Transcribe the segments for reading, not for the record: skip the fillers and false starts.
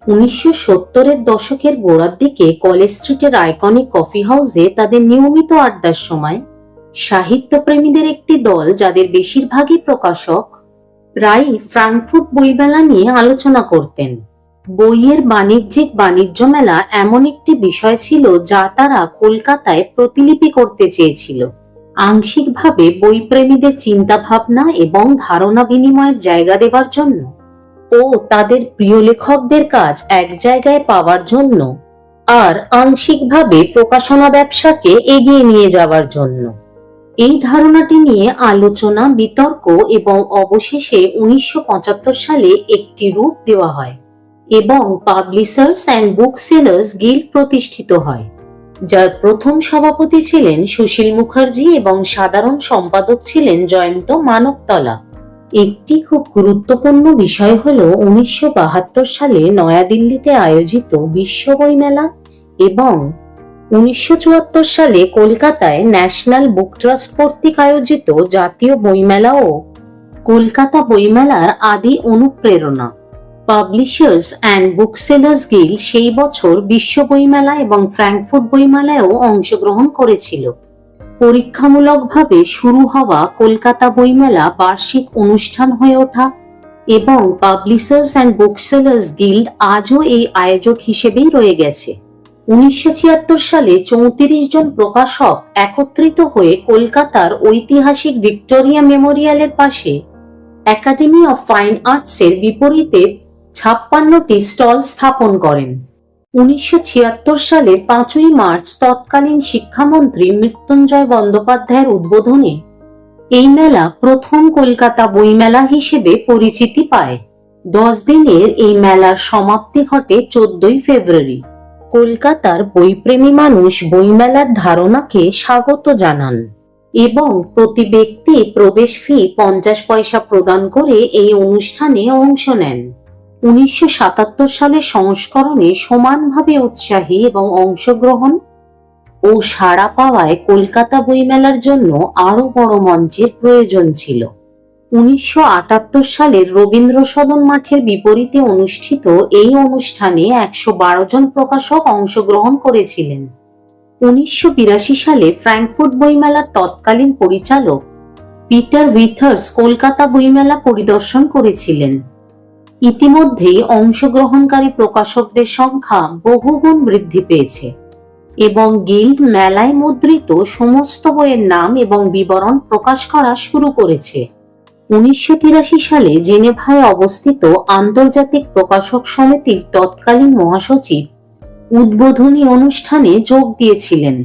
1970-এর দশকের গোড়ার দিকে কলেজ স্ট্রিটের আইকনিক কফি হাউসে তাদের নিয়মিত আড্ডার সময় সাহিত্যপ্রেমীদের একটি দল, যাদের বেশিরভাগই প্রকাশক, প্রায়ই ফ্রাঙ্কফুর্ট বইমেলা নিয়ে আলোচনা করতেন। বইয়ের বাণিজ্যিক বাণিজ্য মেলা এমন একটি বিষয় ছিল যা তারা কলকাতায় প্রতিলিপি করতে চেয়েছিল, আংশিকভাবে বইপ্রেমীদের চিন্তাভাবনা এবং ধারণা বিনিময়ের জায়গা দেওয়ার জন্য ও তাদের প্রিয় লেখকদের কাজ এক জায়গায় পাওয়ার জন্য, আর আংশিকভাবে প্রকাশনা ব্যবসাকে এগিয়ে নিয়ে যাওয়ার জন্য। এই ধারণাটি নিয়ে আলোচনা, বিতর্ক এবং অবশেষে 1975 সালে একটি রূপ দেওয়া হয় এবং publishers and booksellers guild প্রতিষ্ঠিত হয়, যার প্রথম সভাপতি ছিলেন সুশীল মুখার্জি এবং সাধারণ সম্পাদক ছিলেন জয়ন্ত মানবতলা। একটি খুব গুরুত্বপূর্ণ বিষয় হলো 1972 সালে নয়াদিল্লিতে আয়োজিত বিশ্ব বইমেলা এবং 1974 সালে কলকাতায় ন্যাশনাল বুক ট্রাস্ট কর্তৃক আয়োজিত জাতীয় বইমেলা ও কলকাতা বইমেলার আদি অনুপ্রেরণা। Publishers and booksellers guild সেই বছর বিশ্ব বইমেলা এবং ফ্রাঙ্কফুর্ট বইমেলায়ও অংশগ্রহণ করেছিল। পরীক্ষামূলকভাবে শুরু হওয়া কলকাতা বইমেলা বার্ষিক অনুষ্ঠান হয়ে ওঠা এবং publishers and booksellers guild আজও এই আয়োজক হিসেবেই রয়ে গেছে। 1976 সালে 34 জন প্রকাশক একত্রিত হয়ে কলকাতার ঐতিহাসিক ভিক্টোরিয়া মেমোরিয়ালের পাশে একাডেমি অফ ফাইন আর্টসের বিপরীতে 56টি স্টল স্থাপন করেন। 1976 সালের 5ই মার্চ তৎকালীন শিক্ষামন্ত্রী মৃত্যুঞ্জয় বন্দ্যোপাধ্যায়ের উদ্বোধনে এই মেলা প্রথম কলকাতা বইমেলা হিসেবে পরিচিতি পায়। 10 দিনের এই মেলার সমাপ্তি ঘটে 14ই ফেব্রুয়ারি। কলকাতার বইপ্রেমী মানুষ বইমেলার ধারণাকে স্বাগত জানান এবং প্রতি ব্যক্তি প্রবেশ ফি 50 পয়সা প্রদান করে এই অনুষ্ঠানে অংশ নেন। 1977 সালের সংস্করণে সমানভাবে উৎসাহী এবং অংশগ্রহণ ও সাড়া পাওয়ায় কলকাতা বইমেলার জন্য আরো বড় মঞ্চের প্রয়োজন ছিল। 1978 সালের রবীন্দ্র সদন মাঠের বিপরীতে অনুষ্ঠিত এই অনুষ্ঠানে 112 জন প্রকাশক অংশগ্রহণ করেছিলেন। 1982 সালে ফ্রাঙ্কফুর্ট বইমেলার তৎকালীন পরিচালক পিটার উইথার্স কলকাতা বইমেলা পরিদর্শন করেছিলেন। ইতিমধ্যেই অংশগ্রহণকারী প্রকাশকদের সংখ্যা বহুগুণ বৃদ্ধি পেয়েছে এবং গিল্ড মেলায় মুদ্রিত সমস্ত বইয়ের নাম এবং বিবরণ প্রকাশ করা শুরু করেছে। 1983 সালে জেনেভায় অবস্থিত আন্তর্জাতিক প্রকাশক সমিতির তৎকালীন মহাসচিব উদ্বোধনী অনুষ্ঠানে যোগ দিয়েছিলেন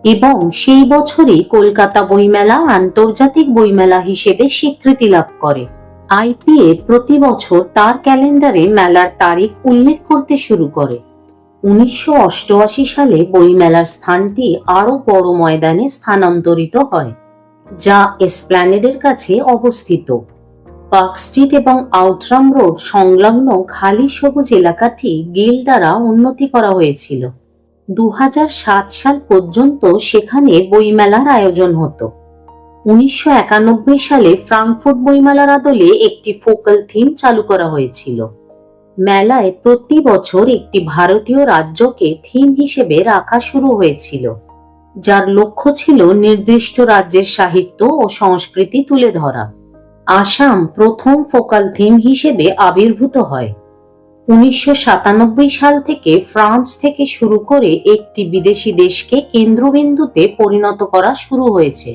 এবং সেই বছরই কলকাতা বইমেলা আন্তর্জাতিক বইমেলা হিসেবে স্বীকৃতি লাভ করে। আইপিএ প্রতি বছর তার ক্যালেন্ডারে মেলার তারিখ উল্লেখ করতে শুরু করে। 1988 সালে বইমেলার স্থানটি আরো বড় ময়দানে স্থানান্তরিত হয়, যা এসপ্ল্যানেডের কাছে অবস্থিত। পার্ক স্ট্রিট এবং আউটরাম রোড সংলগ্ন খালি সবুজ এলাকাটি গিল্ড দ্বারা উন্নতি করা হয়েছিল। 2007 সাল পর্যন্ত সেখানে বইমেলার আয়োজন হতো। 1991 সালে ফ্রাঙ্কফুর্ট বইমেলার আদলে একটি ফোকাল থিম চালু করা হয়েছিল। মেলায় প্রতি বছর একটি ভারতীয় রাজ্যকে থিম হিসেবে রাখা শুরু হয়েছিল, যার লক্ষ্য ছিল নির্দিষ্ট রাজ্যের সাহিত্য ও সংস্কৃতি তুলে ধরা। আসাম প্রথম ফোকাল থিম হিসেবে আবির্ভূত হয়। 1997 সাল থেকে ফ্রান্স থেকে শুরু করে একটি বিদেশি দেশকে কেন্দ্রবিন্দুতে পরিণত করা শুরু হয়েছে।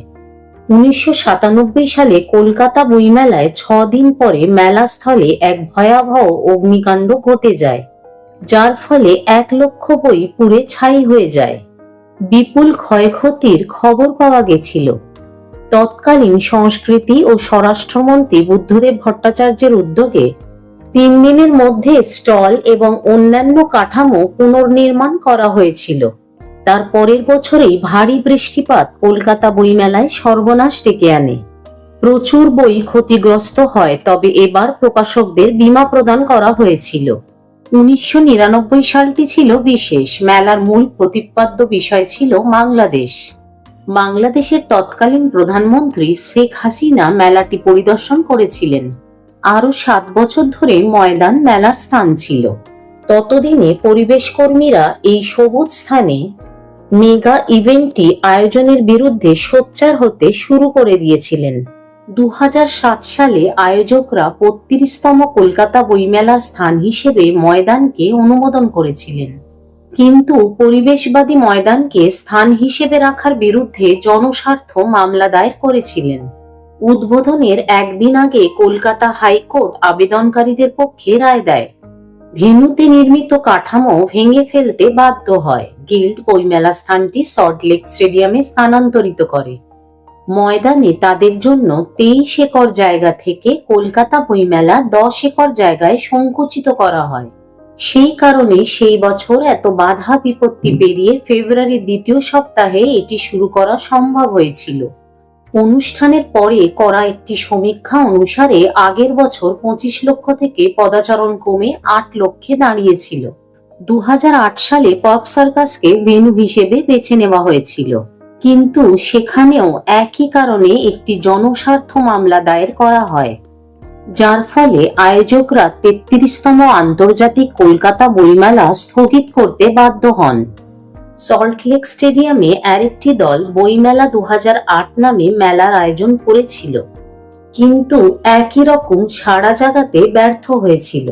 1997 সালে কলকাতা বইমেলায় 6 দিন পরে মেলাস্থলে এক ভয়াবহ অগ্নিকাণ্ড ঘটে যায়, যার ফলে 1 লক্ষ বই পুড়ে ছাই হয়ে যায়। বিপুল ক্ষয়ক্ষতির খবর পাওয়া গেছিল। তৎকালীন সংস্কৃতি ও স্বরাষ্ট্রমন্ত্রী বুদ্ধদেব ভট্টাচার্যের উদ্যোগে 3 দিনের মধ্যে স্টল এবং অন্যান্য কাঠামো পুনর্নির্মাণ করা হয়েছিল। তার পরের বছরেই ভারী বৃষ্টিপাত কলকাতা বইমেলায় সর্বনাশ ডেকে আনে। প্রচুর বই ক্ষতিগ্রস্ত হয়, তবে এবার প্রকাশকদের বীমা প্রদান করা হয়েছিল। 1999 সালটি ছিল বিশেষ। মেলার মূল প্রতিপাদ্য বিষয় ছিল বাংলাদেশ। বাংলাদেশের তৎকালীন প্রধানমন্ত্রী শেখ হাসিনা মেলাটি পরিদর্শন করেছিলেন। আরো 7 বছর ধরে ময়দান মেলার স্থান ছিল। ততদিনে পরিবেশ কর্মীরা এই সবুজ স্থানে মেগা ইভেন্টটি আয়োজনের বিরুদ্ধে সোচ্চার হতে শুরু করে দিয়েছিলেন। 2007 সালে আয়োজকরা 32তম কলকাতা বইমেলার স্থান হিসেবে ময়দানকে অনুমোদন করেছিলেন, কিন্তু পরিবেশবাদী ময়দানকে স্থান হিসেবে রাখার বিরুদ্ধে জনস্বার্থ মামলা দায়ের করেছিলেন। উদ্বোধনের একদিন আগে কলকাতা হাইকোর্ট আবেদনকারীদের পক্ষে রায় দেয়। ভেন্যুতে নির্মিত কাঠামো ভেঙে ফেলতে বাধ্য হয়। গিল্ড বইমেলা স্থানটি সল্টলেক স্টেডিয়ামে স্থানান্তরিত করে। ময়দানে তাদের জন্য 23 একর জায়গা থেকে কলকাতা বইমেলা 10 একর জায়গায় সংকুচিত করা হয়। সেই কারণে সেই বছর এত বাধা বিপত্তি পেরিয়ে ফেব্রুয়ারির দ্বিতীয় সপ্তাহে এটি শুরু করা সম্ভব হয়েছিল। অনুষ্ঠানের পরে করা একটি সমীক্ষা অনুসারে আগের বছর 25 লক্ষ থেকে পদাচরণ কমে 8 লক্ষে দাঁড়িয়েছিল। 2008 সালে পপ সার্কাসকে ভেন্যু হিসেবে বেছে নেওয়া হয়েছিল, কিন্তু সেখানেও একই কারণে একটি জনস্বার্থ মামলা দায়ের করা হয়, যার ফলে আয়োজকরা 33তম আন্তর্জাতিক কলকাতা বইমেলা স্থগিত করতে বাধ্য হন। সল্টলেক স্টেডিয়ামে আরেকটি দল বইমেলা 2008 নামে মেলার আয়োজন করেছিল, কিন্তু একই রকম সাড়া জাগাতে ব্যর্থ হয়েছিল।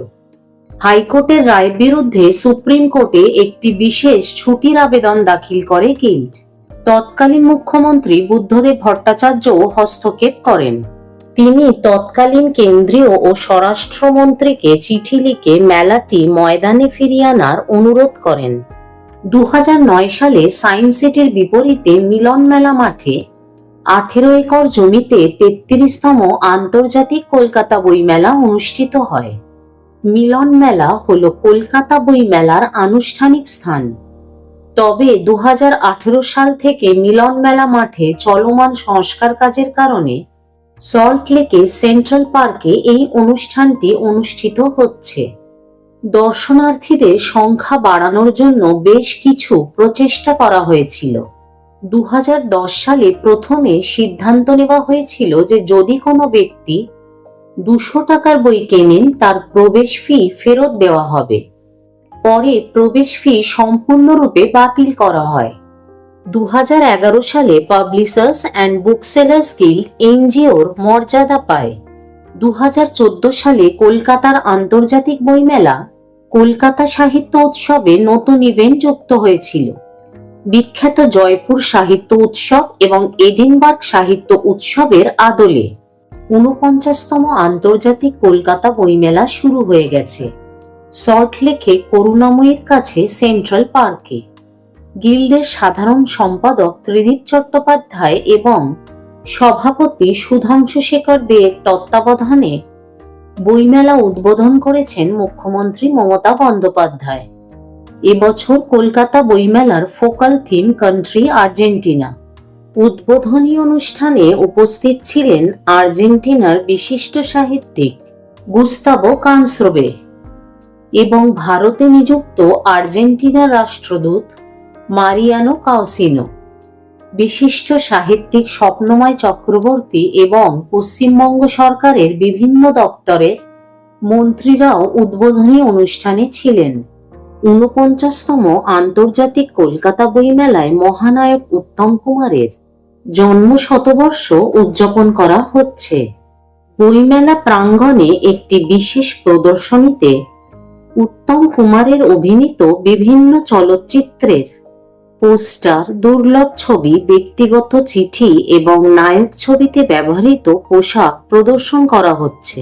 হাইকোর্টের রায়ের বিরুদ্ধে সুপ্রিম কোর্টে একটি বিশেষ ছুটির আবেদন দাখিল করে গিল্ড। তৎকালীন মুখ্যমন্ত্রী বুদ্ধদেব ভট্টাচার্যও হস্তক্ষেপ করেন। তিনি তৎকালীন কেন্দ্রীয় ও স্বরাষ্ট্রমন্ত্রীকে চিঠি লিখে মেলাটি ময়দানে ফিরিয়ে আনার অনুরোধ করেন। 2009 সালে সায়েন্স সিটির বিপরীতে মিলন মেলা মাঠে 18 একর জমিতে 33তম আন্তর্জাতিক কলকাতা বইমেলা অনুষ্ঠিত হয়। মিলন মেলা হলো কলকাতা বইমেলার আনুষ্ঠানিক স্থান। তবে 2018 সাল থেকে মিলন মেলা মাঠে চলমান সংস্কার কাজের কারণে সল্টলেকে সেন্ট্রাল পার্কে এই অনুষ্ঠানটি অনুষ্ঠিত হচ্ছে। দর্শনার্থীদের সংখ্যা বাড়ানোর জন্য বেশ কিছু প্রচেষ্টা করা হয়েছিল। 2010 সালে প্রথমে সিদ্ধান্ত নেওয়া হয়েছিল যে যদি কোনো ব্যক্তি 200 টাকার বই কেনেন তার প্রবেশ ফি ফেরত দেওয়া হবে। পরে প্রবেশ ফি সম্পূর্ণরূপে বাতিল করা হয়। 2011 সালে পাবলিশার্স অ্যান্ড বুকসেলার্স গিল্ড এনজিওর মর্যাদা পায়। 2014 সালে কলকাতার আন্তর্জাতিক বইমেলা কলকাতা সাহিত্য উৎসবে নতুন ইভেন্ট যুক্ত হয়েছিল। বিখ্যাত জয়পুর সাহিত্য উৎসব এবং এডিনবার্গ সাহিত্য উৎসবের আদলে 49তম আন্তর্জাতিক কলকাতা বইমেলা শুরু হয়ে গেছে সল্টলেকে করুণাময়ীর কাছে সেন্ট্রাল পার্কে। গিল্ডের সাধারণ সম্পাদক ত্রিদীপ চট্টোপাধ্যায় এবং সভাপতি সুধাংশু শেখর দের তত্ত্বাবধানে বইমেলা উদ্বোধন করেছেন মুখ্যমন্ত্রী মমতা বন্দ্যোপাধ্যায়। এবছর কলকাতা বইমেলার ফোকাল থিম কান্ট্রি আর্জেন্টিনা। উদ্বোধনী অনুষ্ঠানে উপস্থিত ছিলেন আর্জেন্টিনার বিশিষ্ট সাহিত্যিক গুস্তাভো কানস্রোবে এবং ভারতে নিযুক্ত আর্জেন্টিনার রাষ্ট্রদূত মারিয়ানো কাউসিনো। বিশিষ্ট সাহিত্যিক স্বপ্নময় চক্রবর্তী এবং পশ্চিমবঙ্গ সরকারের বিভিন্ন দপ্তরের মন্ত্রীরাও উদ্বোধনী অনুষ্ঠানে ছিলেন। 49তম আন্তর্জাতিক কলকাতা বইমেলায় মহানায়ক উত্তম কুমারের জন্ম শতবর্ষ উদযাপন করা হচ্ছে। বইমেলা প্রাঙ্গণে একটি বিশেষ প্রদর্শনীতে উত্তম কুমারের অভিনীত বিভিন্ন চলচ্চিত্রের পোস্টার, দুর্লভ ছবি, ব্যক্তিগত চিঠি এবং নায়ক ছবিতে ব্যবহৃত পোশাক প্রদর্শন করা হচ্ছে।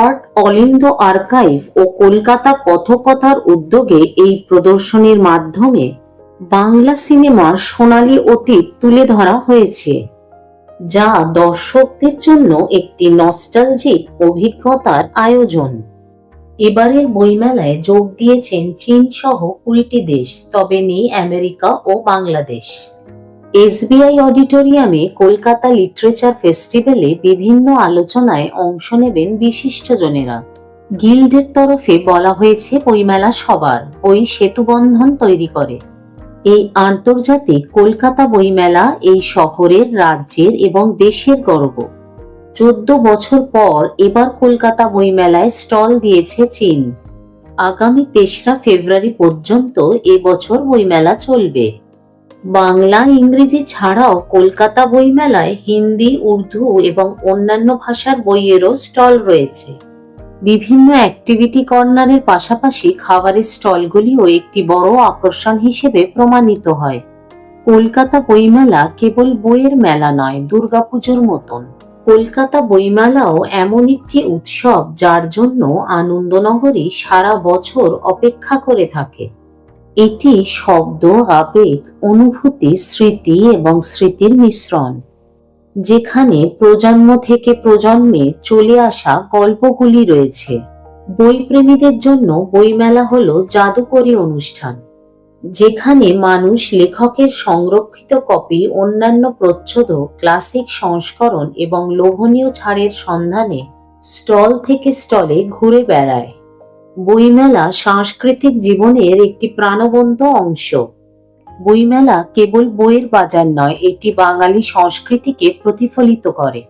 আর্ট অল ইন্ডিয়া আর্কাইভ ও কলকাতা কথকথার উদ্যোগে এই প্রদর্শনীর মাধ্যমে বাংলা সিনেমার সোনালী অতীত তুলে ধরা হয়েছে, যা দর্শকদের জন্য একটি নস্টালজিক অভিজ্ঞতার আয়োজন। এবারের বইমেলায় যোগ দিয়েছেন চীন সহ 20টি দেশ, তবে নেই আমেরিকা ও বাংলাদেশ। এসবিআই অডিটোরিয়ামে কলকাতা লিটারেচার ফেস্টিভ্যালে বিভিন্ন আলোচনায় অংশ নেবেন বিশিষ্টজনেরা। গিল্ডের তরফে বলা হয়েছে বইমেলা সবার বই সেতুবন্ধন তৈরি করে। এই আন্তর্জাতিক কলকাতা বইমেলা এই শহরের, রাজ্যের এবং দেশের গর্ব। 14 বছর পর এবার কলকাতা বইমেলায় স্টল দিয়েছে চীন। আগামী ৩রা ফেব্রুয়ারি পর্যন্ত এবছর বইমেলা চলবে। বাংলা, ইংরেজি ছাড়াও কলকাতা বইমেলায় হিন্দি, উর্দু এবং অন্যান্য ভাষার বইয়েরও স্টল রয়েছে। বিভিন্ন অ্যাক্টিভিটি কর্নারের পাশাপাশি খাবারের স্টলগুলিও একটি বড় আকর্ষণ হিসেবে প্রমাণিত হয়। কলকাতা বইমেলা কেবল বইয়ের মেলা নয়, দুর্গাপুজোর মতন কলকাতা বইমেলাও এমন একটি উৎসব যার জন্য আনন্দনগরী সারা বছর অপেক্ষা করে থাকে। এটি শব্দ, আবেগ, অনুভূতি, স্মৃতি এবং স্মৃতির মিশ্রণ, যেখানে প্রজন্ম থেকে প্রজন্মে চলে আসা গল্পগুলি রয়েছে। বইপ্রেমীদের জন্য বইমেলা হলো জাদুকরী অনুষ্ঠান, যেখানে মানুষ লেখকের সংরক্ষিত কপি, অন্যান্য প্রচ্ছদ, ক্লাসিক সংস্করণ এবং লোভনীয় ছাড়ের সন্ধানে স্টল থেকে স্টলে ঘুরে বেড়ায়। বইমেলা সাংস্কৃতিক জীবনের একটি প্রাণবন্ত অংশ। বইমেলা কেবল বইয়ের বাজার নয়, এটি বাঙালি সংস্কৃতিকে প্রতিফলিত করে।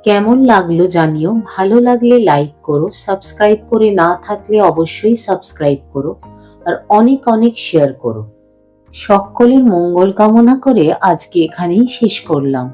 কেমন লাগলো জানিও। ভালো লাগলে লাইক করো, সাবস্ক্রাইব করে না থাকলে অবশ্যই সাবস্ক্রাইব করো, আর অনেক অনেক শেয়ার করো। সকলের মঙ্গল কামনা করে আজকে এখানেই শেষ করলাম।